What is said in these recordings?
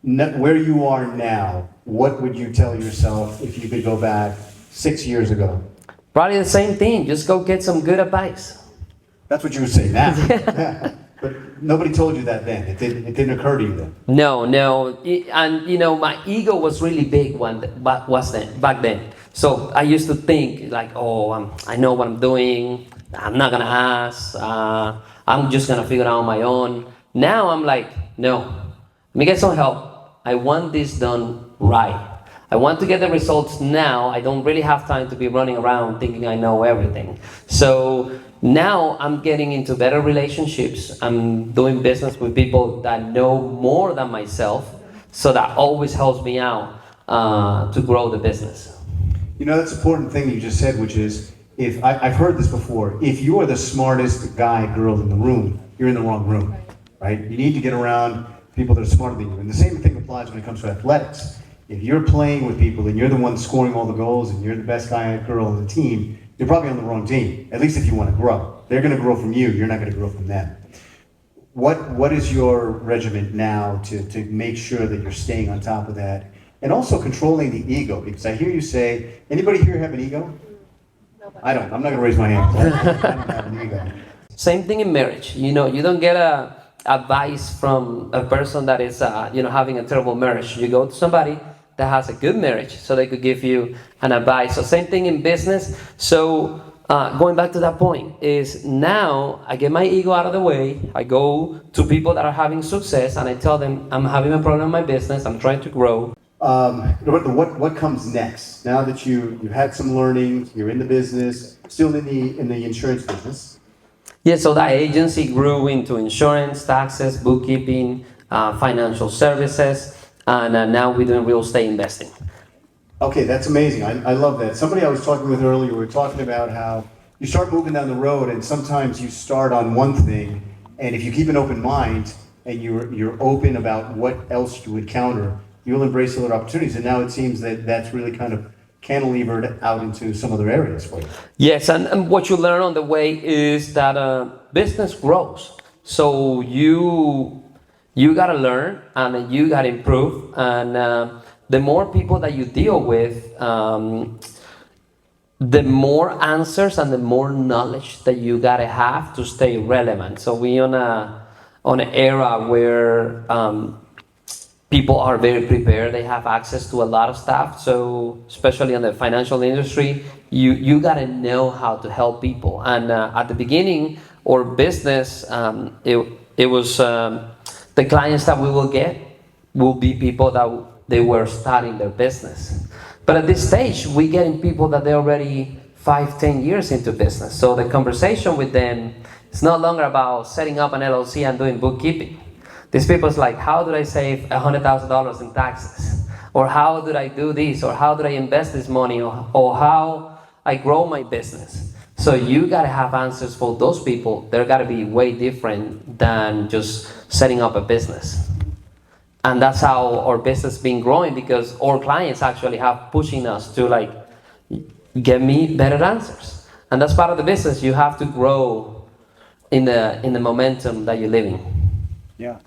where you are now, what would you tell yourself if you could go back 6 years ago? Probably the same thing. Just go get some good advice. That's what you would say now. Yeah. But nobody told you that then. It didn't occur to you then. No. And you know, my ego was really big back then. So I used to think like, oh, I know what I'm doing. I'm not gonna ask. I'm just gonna figure it out on my own. Now I'm like, no, let me get some help. I want this done right. I want to get the results now. I don't really have time to be running around thinking I know everything. So now I'm getting into better relationships. I'm doing business with people that know more than myself. So that always helps me out to grow the business. You know, that's an important thing you just said, which is, I've heard this before, if you are the smartest guy, girl in the room, you're in the wrong room, right? You need to get around people that are smarter than you. And the same thing applies when it comes to athletics. If you're playing with people and you're the one scoring all the goals and you're the best guy or girl on the team, you're probably on the wrong team, at least if you want to grow. They're going to grow from you, you're not going to grow from them. What is your regimen now to make sure that you're staying on top of that? And also controlling the ego, because I hear you say, anybody here have an ego? Nobody. I don't. I'm not going to raise my hand. I don't have an ego. Same thing in marriage. You know, you don't get advice from a person that is, having a terrible marriage. You go to somebody that has a good marriage, so they could give you an advice. So same thing in business. So going back to that point is now I get my ego out of the way. I go to people that are having success and I tell them I'm having a problem in my business. I'm trying to grow. Roberto, what comes next? Now that you had some learning, you're in the business, still in the insurance business. Yeah, so that agency grew into insurance, taxes, bookkeeping, financial services, and now we're doing real estate investing. Okay, that's amazing. I love that. Somebody I was talking with earlier, we were talking about how you start moving down the road and sometimes you start on one thing, and if you keep an open mind and you're open about what else you would counter, you'll embrace other opportunities. And now it seems that that's really kind of cantilevered out into some other areas for you. Yes, and what you learn on the way is that business grows. So you gotta learn and you gotta improve. And the more people that you deal with, the more answers and the more knowledge that you gotta have to stay relevant. So we on an era where people are very prepared. They have access to a lot of stuff. So especially in the financial industry, you gotta know how to help people. And at the beginning, our business, it was the clients that we will get will be people that they were starting their business. But at this stage, we getting people that they're already 5-10 years into business. So the conversation with them is no longer about setting up an LLC and doing bookkeeping. These people's like, how do I save $100,000 in taxes? Or how do I do this? Or how do I invest this money? Or how I grow my business? So you gotta have answers for those people. They're gotta be way different than just setting up a business. And that's how our business been growing, because our clients actually have pushing us to like, get me better answers. And that's part of the business. You have to grow in the momentum that you're living. Yeah.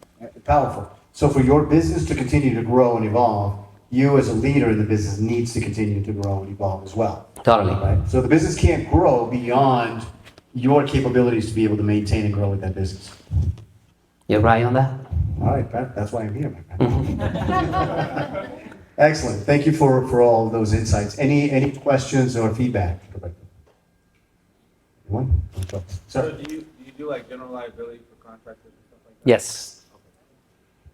Powerful. So for your business to continue to grow and evolve, you as a leader in the business needs to continue to grow and evolve as well. Totally. Right? So the business can't grow beyond your capabilities to be able to maintain and grow with that business. You're right on that. All right, Pat. That's why I'm here, my friend. Excellent. Thank you for all of those insights. Any questions or feedback? Anyone? Sir. So do you do like general liability for contractors and stuff like that? Yes.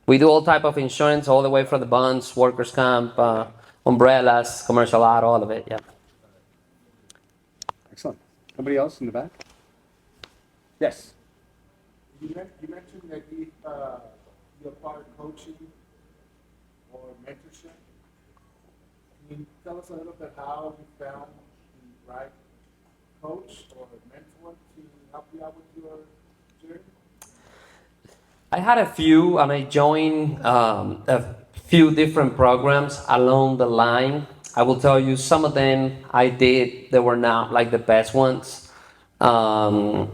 We do all type of insurance, all the way from the bonds, workers' comp, umbrellas, commercial auto, all of it, yeah. Excellent. Somebody else in the back? Yes. You mentioned that you acquired coaching or mentorship. Can you tell us a little bit how you found the right coach or mentor to help you out with your journey? I had a few, and I joined a few different programs along the line. I will tell you, some of them I did, they were not like the best ones. But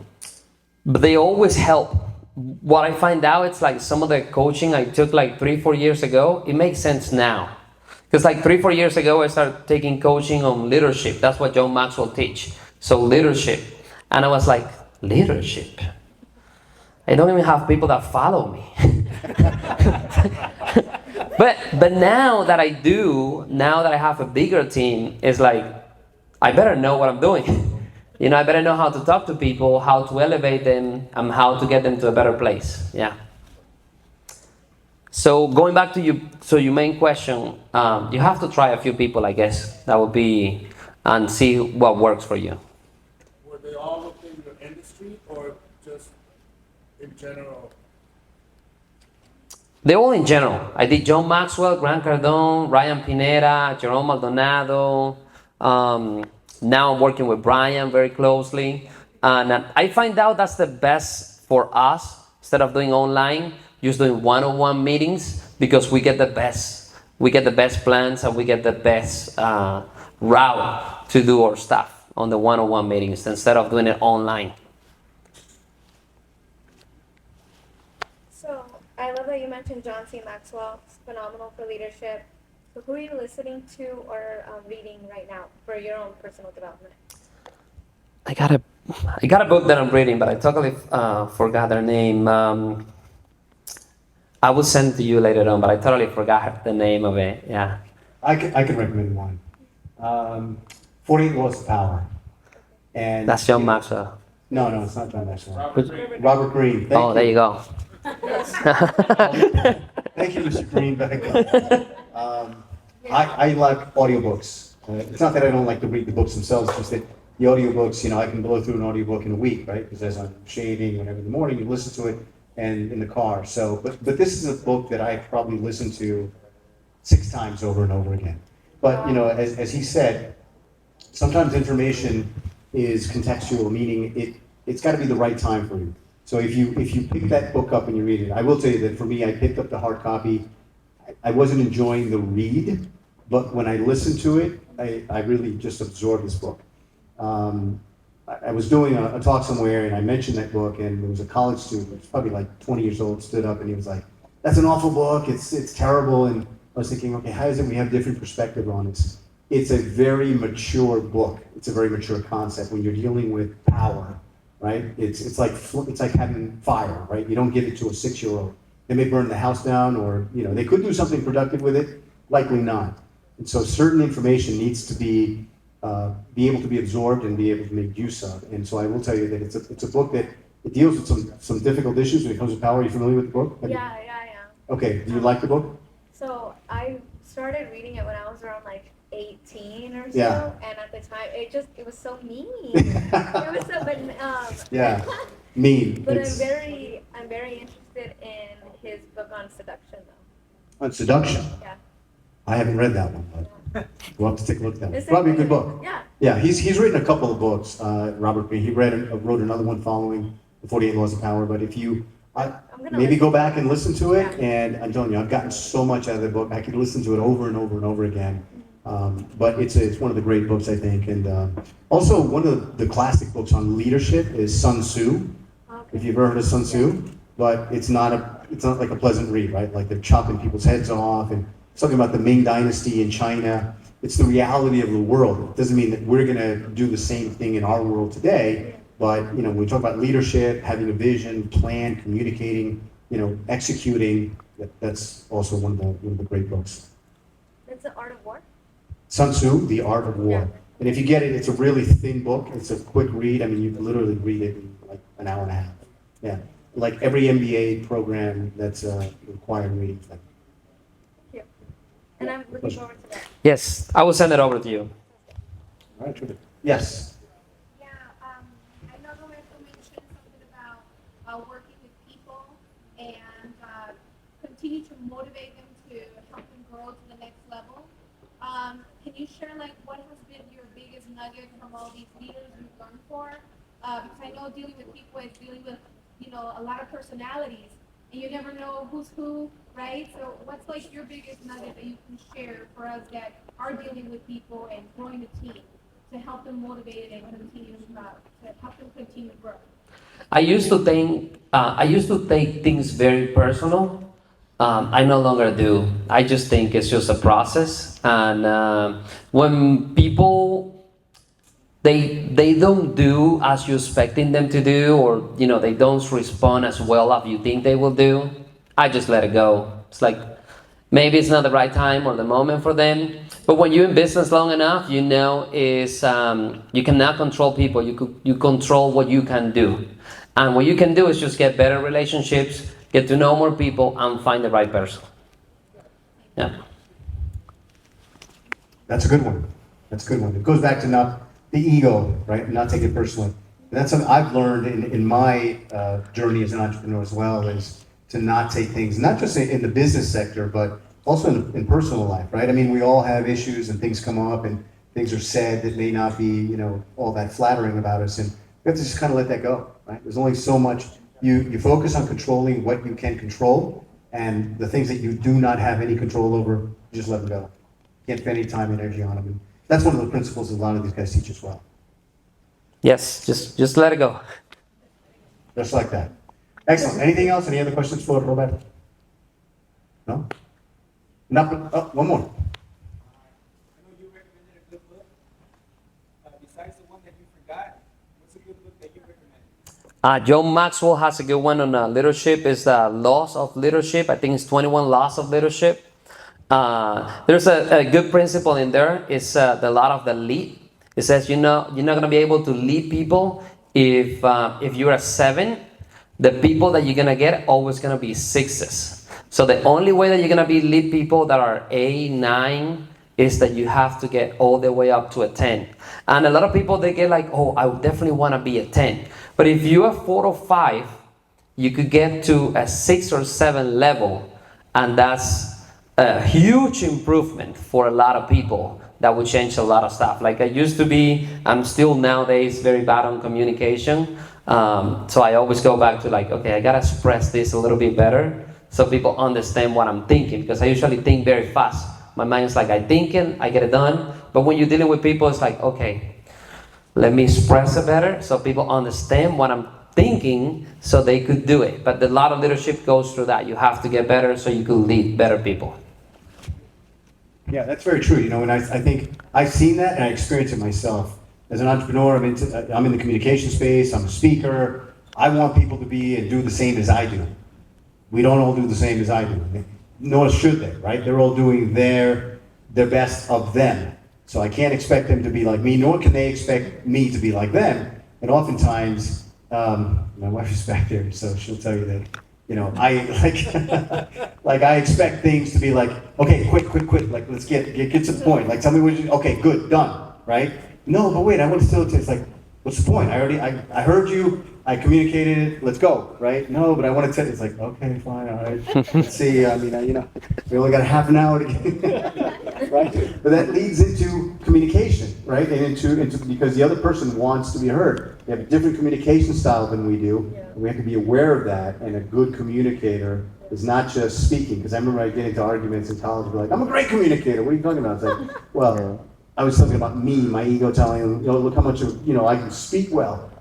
they always help. what I find out, it's like some of the coaching I took like 3-4 years ago, it makes sense now. Because like 3-4 years ago, I started taking coaching on leadership. That's what John Maxwell teach. So leadership. And I was like, leadership? I don't even have people that follow me. But now that I do, now that I have a bigger team, it's like, I better know what I'm doing. You know, I better know how to talk to people, how to elevate them, and how to get them to a better place. Yeah. So going back to your main question, you have to try a few people, I guess. That would be, and see what works for you. Were they all within your industry or just in general? They're all in general. I did John Maxwell, Grant Cardone, Ryan Pineda, Jerome Maldonado. Now I'm working with Brian very closely. And I find out that's the best for us. Instead of doing online, just doing one-on-one meetings, because we get the best. We get the best plans and we get the best route to do our stuff on the one-on-one meetings instead of doing it online. So I love that you mentioned John C. Maxwell. It's phenomenal for leadership. So who are you listening to or reading right now for your own personal development? I got a book that I'm reading, but I totally forgot their name. I will send it to you later on, but I totally forgot the name of it. Yeah. I can recommend one. 48 Laws of Power. And That's John Maxwell. No, it's not John Maxwell. Robert Greene. Oh, there you go. Thank you, Mr. Greenback. I like audiobooks. It's not that I don't like to read the books themselves, it's just that the audiobooks, you know, I can blow through an audiobook in a week, right? Because as I'm shaving, whatever in the morning, you listen to it, and in the car. So, but this is a book that I probably listened to 6 times over and over again. But, you know, as he said, sometimes information is contextual, meaning it's got to be the right time for you. So if you pick that book up and you read it, I will tell you that for me, I picked up the hard copy. I wasn't enjoying the read, but when I listened to it, I really just absorbed this book. I was doing a talk somewhere and I mentioned that book, and there was a college student, who's probably like 20 years old, stood up and he was like, "That's an awful book, it's terrible." And I was thinking, okay, how is it we have different perspective on it? It's a very mature book. It's a very mature concept when you're dealing with power, right? It's like having fire, right? You don't give it to a 6-year-old. They may burn the house down, or you know, they could do something productive with it, likely not. And so certain information needs to be able to be absorbed and be able to make use of. And so I will tell you that it's a book that it deals with some difficult issues when it comes to power. Are you familiar with the book? Yeah. Okay, do you like the book? So I started reading it when I was around like 18 or so, Yeah. and at the time it was so mean. It was so, but Yeah, mean. But It's- I'm very interested in his book on seduction, though. On seduction. Yeah. I haven't read that one, but we'll have to take a look at that. It's Probably a like- good book. Yeah. Yeah, he's written a couple of books, Robert Greene. He wrote another one following the 48 Laws of Power. But if you maybe go back and listen to it, and I'm telling you, I've gotten so much out of the book. I could listen to it over and over and over again. But it's one of the great books, I think. And also one of the classic books on leadership is Sun Tzu. If you've ever heard of Sun Tzu, but it's not like a pleasant read, right? Like they're chopping people's heads off and something about the Ming Dynasty in China. It's the reality of the world. It doesn't mean that we're going to do the same thing in our world today, but you know, when we talk about leadership, having a vision, plan, communicating, you know, executing, that's also one of the great books. It's The Art of War? Sun Tzu, The Art of War. Yeah. And if you get it, it's a really thin book. It's a quick read. I mean, you can literally read it in like an hour and a half. Yeah, like every MBA program that's required reading. Thank you. And I'm looking forward to that. Yes, I will send it over to you. All right, Trudy. Yes. Yeah, I know the information something about working with people and continue to motivate them to help them grow to the next level. Can you share like what has been your biggest nugget from all these leaders you've learned for? Because I know dealing with people is dealing with, you know, a lot of personalities, and you never know who's who, right? So what's like your biggest nugget that you can share for us that are dealing with people and growing a team to help them motivate and continue to help them continue to grow? I used to take things very personal. I no longer do. I just think it's just a process. And when people they don't do as you're expecting them to do, or they don't respond as well as you think they will do, I just let it go. It's like maybe it's not the right time or the moment for them. But when you're in business long enough, is you cannot control people. You control what you can do, and what you can do is just get better relationships, get to know more people, and find the right person. Yeah. That's a good one. That's a good one. It goes back to not the ego, right? Not take it personally. And that's something I've learned in my journey as an entrepreneur as well, is to not take things, not just in the business sector, but also in personal life, right? I mean, we all have issues and things come up and things are said that may not be, all that flattering about us. And we have to just kind of let that go, right? There's only so much. You focus on controlling what you can control, and the things that you do not have any control over, you just let them go. Can't spend any time and energy on them. And that's one of the principles a lot of these guys teach as well. Yes, just let it go. Just like that. Excellent. Anything else? Any other questions for Roberto? No? One more. I know you recommended a good book. Besides the one that you forgot, what's a good book that you recommend? John Maxwell has a good one on leadership. It's the Laws of Leadership. I think it's 21 Laws of Leadership. There's a good principle in there. It's the law of the lead. It says, you're not going to be able to lead people if you're a 7. The people that you're going to get are always going to be 6s. So the only way that you're going to be lead people that are 8, 9 is that you have to get all the way up to a 10. And a lot of people, they get like, oh, I would definitely want to be a 10. But if you're a 4 or 5, you could get to a 6 or 7 level, and that's a huge improvement for a lot of people. That would change a lot of stuff. Like I used to be, I'm still nowadays very bad on communication. So I always go back to like, okay, I gotta express this a little bit better so people understand what I'm thinking, because I usually think very fast. My mind's like, I think and I get it done. But when you're dealing with people, it's like, okay, let me express it better so people understand what I'm thinking so they could do it. But a lot of leadership goes through that. You have to get better so you could lead better people. Yeah, that's very true. And I think I've seen that and I experienced it myself. As an entrepreneur, I'm in the communication space, I'm a speaker. I want people to be and do the same as I do. We don't all do the same as I do. Nor should they, right? They're all doing their best of them. So I can't expect them to be like me, nor can they expect me to be like them. And oftentimes, my wife is back there, so she'll tell you that, I like I expect things to be like, okay, quick, like let's get to the point. Like tell me what you, okay, good, done, right? No, but wait, I want to still, it's like, what's the point? I heard you, I communicated it, let's go, right? No, but I want to tell you, it's like, okay, fine, all right. Let's see, we only got a half an hour to get, right? But that leads into communication, right? And into because the other person wants to be heard. They have a different communication style than we do. Yeah. And we have to be aware of that, and a good communicator is not just speaking. Because I remember I get into arguments in college, be like, I'm a great communicator, what are you talking about? It's like, well, I was talking about me, my ego telling them, look how much I can speak well.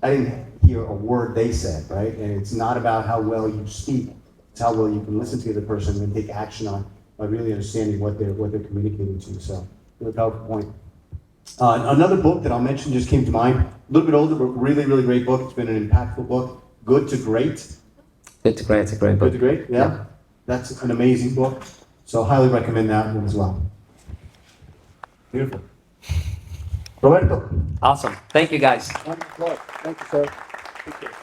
I didn't hear a word they said, right? And it's not about how well you speak, it's how well you can listen to the person and take action on by really understanding what they're communicating to. So, really powerful point. Another book that I'll mention just came to mind, a little bit older, but really, really great book. It's been an impactful book, Good to Great. Good to Great, it's a great book. Good to Great, yeah. That's an amazing book. So highly recommend that one as well. Beautiful. Roberto. Awesome. Thank you, guys. Thank you, sir. Appreciate it.